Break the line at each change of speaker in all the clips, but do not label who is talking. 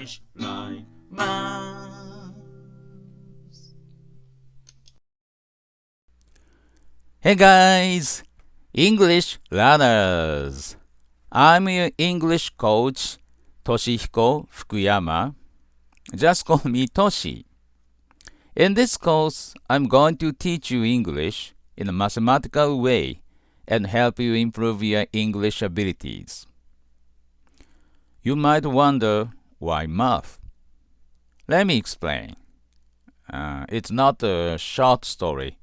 English like mine.
Hey guys, English learners. I'm your English coach, Toshihiko Fukuyama. Just call me Toshi. In this course, I'm going to teach you English in a mathematical way and help you improve your English abilities. You might wonder, why math? Let me explain. It's not a short story.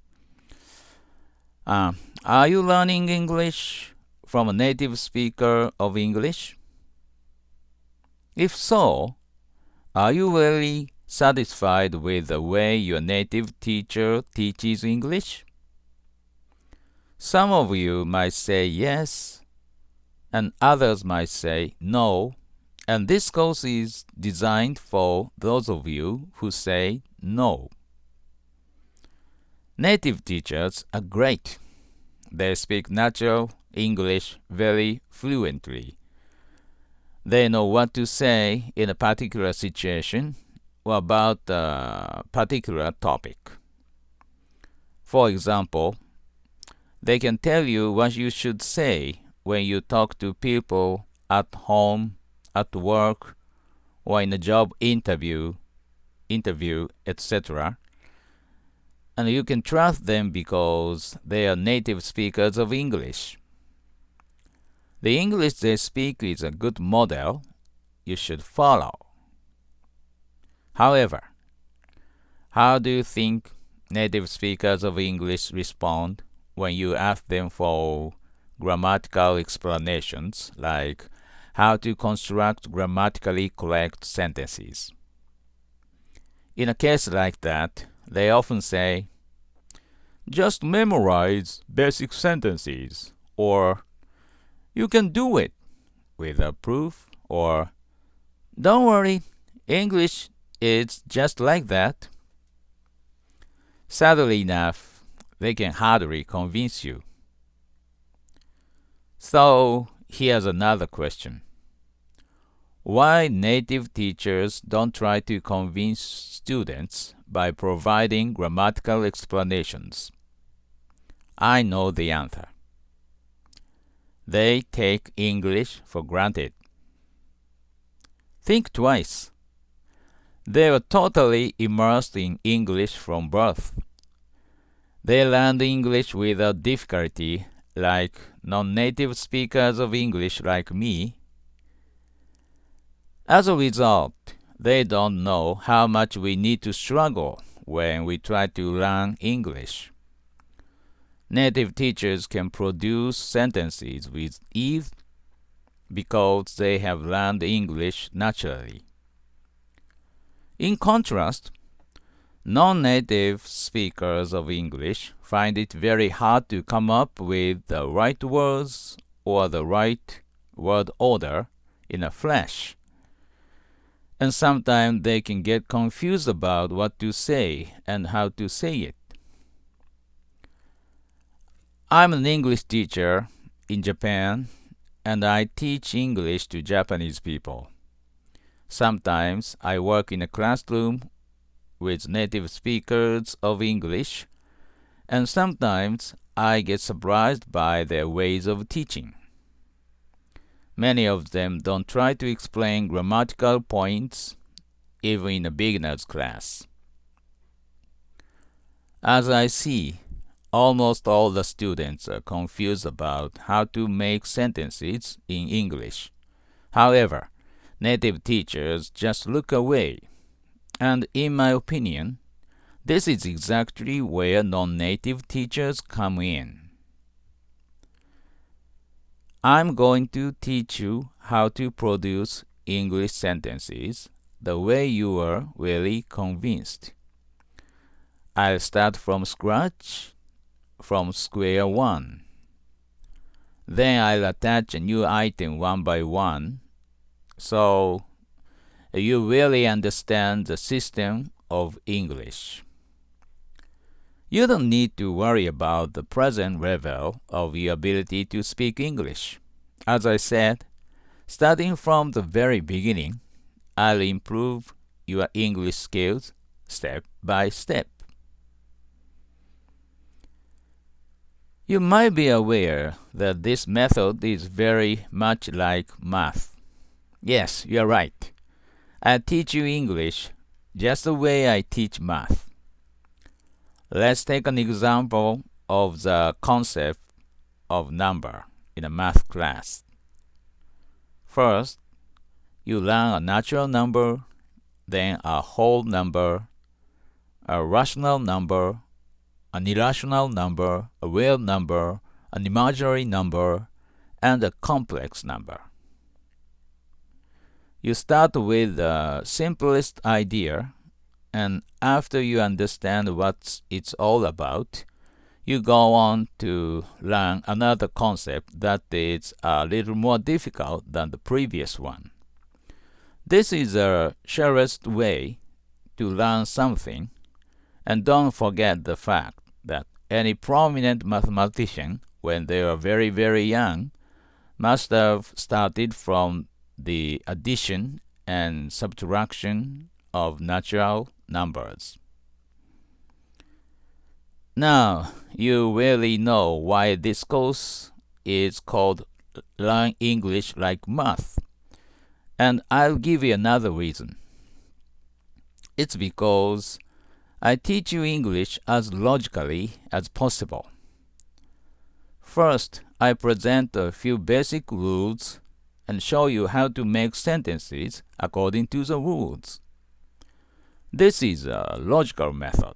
Are you learning English from a native speaker of English? If so, are you really satisfied with the way your native teacher teaches English? Some of you might say yes, and others might say no, and this course is designed for those of you who say no. Native teachers are great. They speak natural English very fluently. They know what to say in a particular situation or about a particular topic. For example, they can tell you what you should say when you talk to people at home, at work, or in a job interview, etc. And you can trust them because they are native speakers of English. The English they speak is a good model you should follow. However, how do you think native speakers of English respond when you ask them for grammatical explanations, like how to construct grammatically correct sentences? In a case like that, they often say, just memorize basic sentences, or you can do it with a proof, or don't worry, English is just like that. Sadly enough, they can hardly convince you. So, here's another question. Why native teachers don't try to convince students by providing grammatical explanations? I know the answer. They take English for granted. Think twice. They are totally immersed in English from birth. They learned English without difficulty, like non-native speakers of English like me. As a result, they don't know how much we need to struggle when we try to learn English. Native teachers can produce sentences with ease because they have learned English naturally. In contrast, non-native speakers of English find it very hard to come up with the right words or the right word order in a flash. And sometimes they can get confused about what to say and how to say it. I'm an English teacher in Japan, and I teach English to Japanese people. Sometimes I work in a classroom with native speakers of English, and sometimes I get surprised by their ways of teaching. Many of them don't try to explain grammatical points, even in a beginner's class. As I see, almost all the students are confused about how to make sentences in English. However, native teachers just look away. And in my opinion, this is exactly where non-native teachers come in. I'm going to teach you how to produce English sentences the way you are really convinced. I'll start from scratch, from square one. Then I'll attach a new item one by one, so you really understand the system of English. You don't need to worry about the present level of your ability to speak English. As I said, starting from the very beginning, I'll improve your English skills step by step. You might be aware that this method is very much like math. Yes, you're right. I teach you English just the way I teach math. Let's take an example of the concept of number in a math class. First, you learn a natural number, then a whole number, a rational number, an irrational number, a real number, an imaginary number, and a complex number. You start with the simplest idea, and after you understand what it's all about, you go on to learn another concept that is a little more difficult than the previous one. This is the surest way to learn something, and don't forget the fact that any prominent mathematician, when they were very, very young, must have started from the addition and subtraction of natural numbers. Now, you really know why this course is called Learn English Like Math. And I'll give you another reason. It's because I teach you English as logically as possible. First, I present a few basic rules and show you how to make sentences according to the rules. This is a logical method.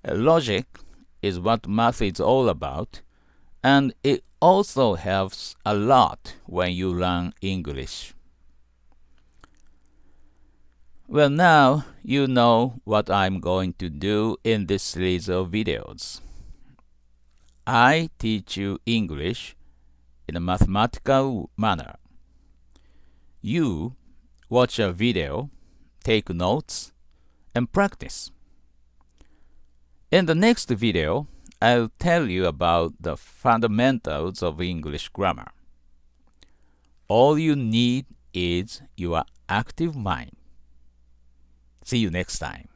Logic is what math is all about, and it also helps a lot when you learn English. Well, now you know what I'm going to do in this series of videos. I teach you English in a mathematical manner. You watch a video, take notes, and practice. In the next video, I'll tell you about the fundamentals of English grammar. All you need is your active mind. See you next time.